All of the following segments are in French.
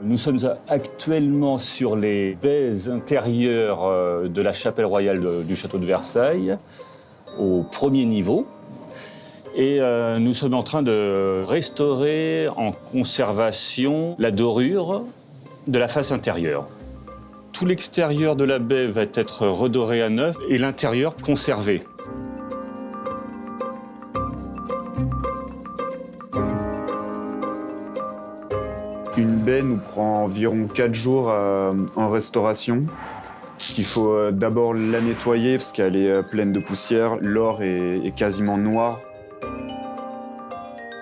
Nous sommes actuellement sur les baies intérieures de la chapelle royale du château de Versailles, au premier niveau. Et nous sommes en train de restaurer en conservation la dorure de la face intérieure. Tout l'extérieur de la baie va être redoré à neuf et l'intérieur conservé. Une baie nous prend environ 4 jours en restauration. Il faut d'abord la nettoyer parce qu'elle est pleine de poussière. L'or est quasiment noir.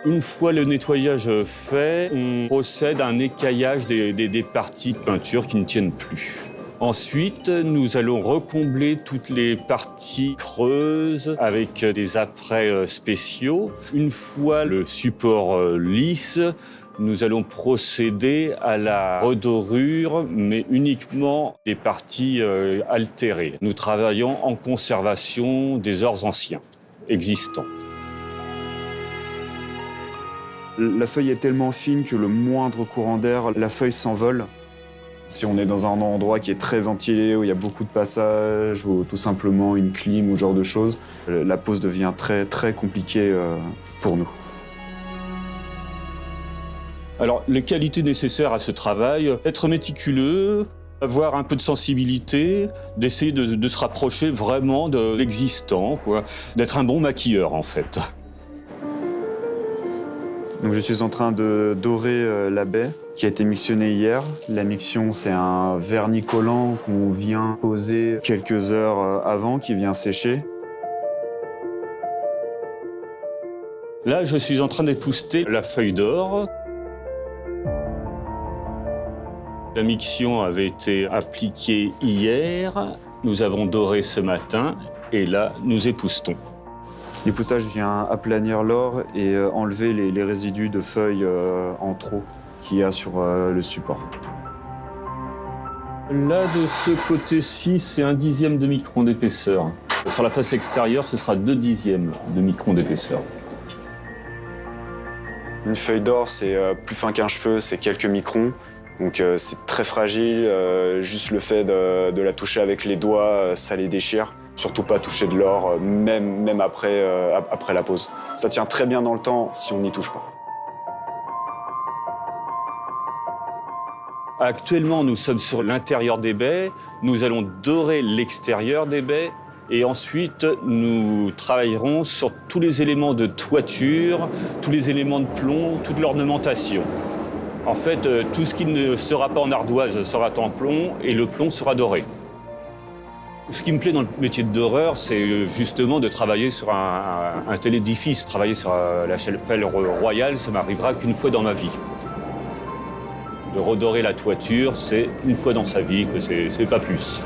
Une fois le nettoyage fait, on procède à un écaillage des parties de peinture qui ne tiennent plus. Ensuite, nous allons recombler toutes les parties creuses avec des apprêts spéciaux. Une fois le support lisse, nous allons procéder à la redorure, mais uniquement des parties altérées. Nous travaillons en conservation des ors anciens existants. La feuille est tellement fine que le moindre courant d'air, la feuille s'envole. Si on est dans un endroit qui est très ventilé, où il y a beaucoup de passages, ou tout simplement une clim ou ce genre de choses, la pose devient très, très compliquée pour nous. Alors, les qualités nécessaires à ce travail, être méticuleux, avoir un peu de sensibilité, d'essayer de se rapprocher vraiment de l'existant, d'être un bon maquilleur, en fait. Donc je suis en train de dorer la baie qui a été mixtionnée hier. La mixion, c'est un vernis collant qu'on vient poser quelques heures avant, qui vient sécher. Là, je suis en train d'épousseter la feuille d'or. La mixion avait été appliquée hier. Nous avons doré ce matin et là, nous époustons. L'époussage vient aplanir l'or et enlever les résidus de feuilles en trop qu'il y a sur le support. Là, de ce côté-ci, c'est 1/10 de micron d'épaisseur. Sur la face extérieure, ce sera 2/10 de micron d'épaisseur. Une feuille d'or, c'est plus fin qu'un cheveu, c'est quelques microns. Donc c'est très fragile, juste le fait de la toucher avec les doigts, ça les déchire. Surtout pas toucher de l'or, même après la pose. Ça tient très bien dans le temps si on n'y touche pas. Actuellement, nous sommes sur l'intérieur des baies. Nous allons dorer l'extérieur des baies. Et ensuite, nous travaillerons sur tous les éléments de toiture, tous les éléments de plomb, toute l'ornementation. En fait, tout ce qui ne sera pas en ardoise sera en plomb et le plomb sera doré. Ce qui me plaît dans le métier de doreur, c'est justement de travailler sur un tel édifice. Travailler sur la chapelle royale, ça m'arrivera qu'une fois dans ma vie. De redorer la toiture, c'est une fois dans sa vie, que c'est pas plus.